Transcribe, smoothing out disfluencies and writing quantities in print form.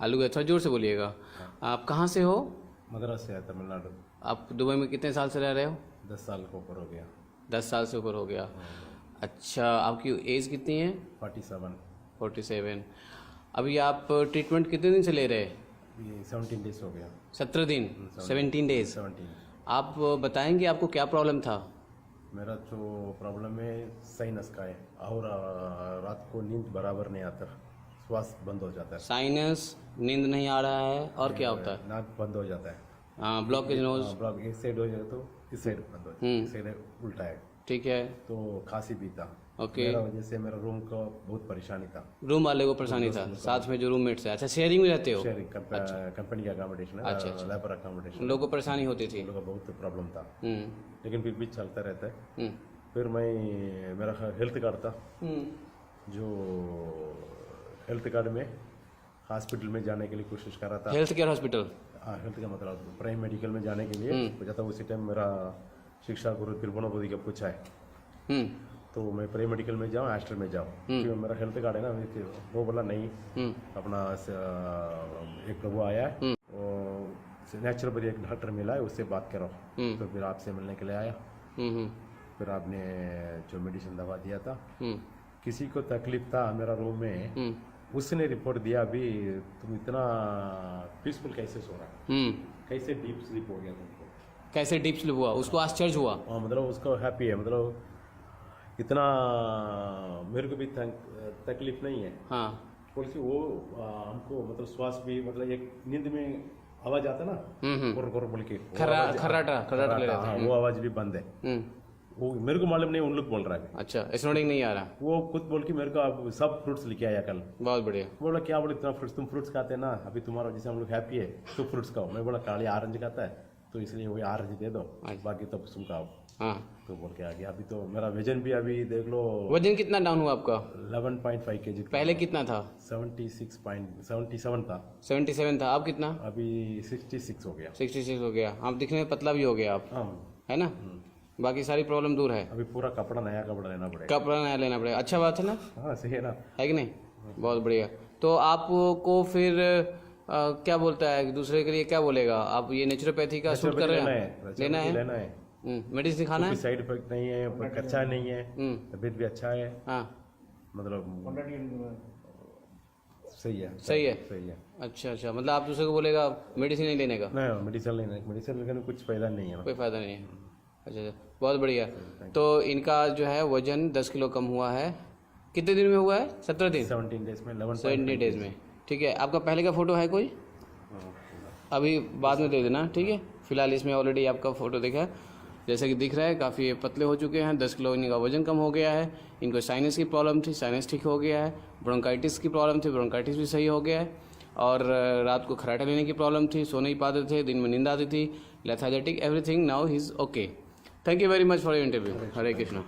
आलू का, थोड़ा जोर से बोलिएगा। आप कहाँ से हो? मद्रास से है, तमिलनाडु। आप दुबई में कितने साल से रह रहे हो? 10 साल के ऊपर हो गया। 10 साल से ऊपर हो गया। अच्छा, आपकी एज कितनी है? 47। 47। अभी आप ट्रीटमेंट कितने दिन से ले रहे हैं? ये 17 डेज हो गया। 17 दिन, 17 डेज। 17। आप बताएंगे आपको क्या प्रॉब्लम था? मेरा जो प्रॉब्लम है साइनस का है, और रात को नींद बराबर नहीं आता, श्वास बंद हो जाता है। साइनस, नींद नहीं आ रहा है, और क्या होता है? नाक बंद हो जाता है। हाँ, ब्लॉकेज नोज। ब्लॉक एक साइड हो जाए तो इस साइड बंद हो जाता है, इस साइड उल्टा है। ठीक है। तो खांसी भी था। ओके। मेरा वजह से मेरा रूम को बहुत परेशानी था। रूम वाले को परेशानी था, साथ में जो रूममेट्स है? अच्छा, शेयरिंग में रहते हो? शेयरिंग कंपनी का अकोमोडेशन है। अच्छा। Labour accommodation. उन लोगों को परेशानी होती थी? उन लोगों का बहुत प्रॉब्लम था, लेकिन फिर भी चलता रहता है। हम्म। फिर मेरा हेल्थ कार्ड था, जो हेल्थ कार्ड में हॉस्पिटल में जाने के लिए कोशिश कर रहा था। Health care hospital? हाँ, हेल्थ का मतलब प्राइम मेडिकल में जाने के लिए पूछा था। उसी टाइम मेरा शिक्षा गुरु तिरुपति का पूछा है, तो मैं प्राइम मेडिकल में जाऊँ, हॉस्टल में जाऊँ, क्योंकि मेरा हेल्थ कार्ड है ना। वो बोला नहीं, अपना एक वो आया है, नेचुरोपैथी एक डॉक्टर मिला है, उससे बात करो। तो फिर आपसे मिलने के लिए आया। फिर आपने जो मेडिसिन दवा दिया था, किसी को तकलीफ था मेरा रूम में, उसने रिपोर्ट दिया अभी तुम इतना पीसफुल कैसे सो रहा है, कैसे डीप स्लीप हो गया तुमको, कैसे डीप स्लीप हुआ? उसको आश्चर्य हुआ। हाँ, मतलब उसको हैप्पी है, मतलब इतना मेरे को भी तकलीफ नहीं है। हाँ। बोलती वो हमको मतलब श्वास भी, मतलब एक नींद में आवाज आता ना, गुर गुर बोल के खर्राटा ले रहे थे। हाँ, वो आवाज भी बंद है। वो मेरे को मालूम नहीं, उन लोग बोल रहा है। अच्छा, स्नोडिंग नहीं आ रहा? वो खुद बोल के मेरे को अब सब फ्रूट्स लेके आया कल। बहुत बढ़िया। बोला क्या बोले इतना फ्रूट्स, तुम फ्रूट्स खाते ना, अभी तुम्हारा जैसे हम लोग हैप्पी है तो फ्रूट्स खाओ। मैं बोला काली ऑरेंज खाता है, तो इसलिए वही ऑरेंज दे दो, बाकी तो तुम खाओ। हाँ। तो बोल के आ गया। अभी तो मेरा वजन भी अभी देख लो। वजन कितना डाउन हुआ आपका? 11.5 kg। पहले कितना था? 77 था। 77 था। अब कितना? अभी 66 हो गया। 66 हो गया। आप दिखने में पतला भी हो गया आप, है ना? बाकी सारी प्रॉब्लम दूर है। अभी पूरा नया कपड़ा लेना पड़ेगा। कपड़ा नया लेना पड़ेगा। अच्छा बात है ना? हाँ, सही है ना, है कि नहीं? बहुत बढ़िया। तो आपको फिर क्या बोलता है दूसरे के लिए, क्या बोलेगा? आप ये नेचुरोपैथी का शूट कर रहे हैं? लेना है। मेडिसिन खाना है, साइड इफेक्ट नहीं है, अच्छा नहीं है, तबीयत भी अच्छा है। हाँ, मतलब सही है। अच्छा, मतलब आप दूसरे को बोलेगा मेडिसिन नहीं लेने का? नहीं, मेडिसिन लेने में कुछ फायदा नहीं है। कोई फायदा नहीं है। अच्छा, बहुत बढ़िया। तो इनका जो है वजन 10 किलो कम हुआ है। कितने दिन में हुआ है? 17 दिन, 17 डेज में, 17 डेज में। ठीक है। आपका पहले का फोटो है कोई? अभी बाद में दे देना, ठीक है। फिलहाल इसमें ऑलरेडी आपका फोटो देखा है, जैसे कि दिख रहा है काफ़ी पतले हो चुके हैं। 10 किलो इनका वजन कम हो गया है। इनको साइनस की प्रॉब्लम थी, साइनस ठीक हो गया है। ब्रोंकाइटिस की प्रॉब्लम थी, ब्रोंकाइटिस भी सही हो गया है। और रात को खर्राटा लेने की प्रॉब्लम थी, सो नहीं पाते थे, दिन में नींद आती थी। Lethargic, everything now he is okay. Thank you very much for your interview. Hare Krishna.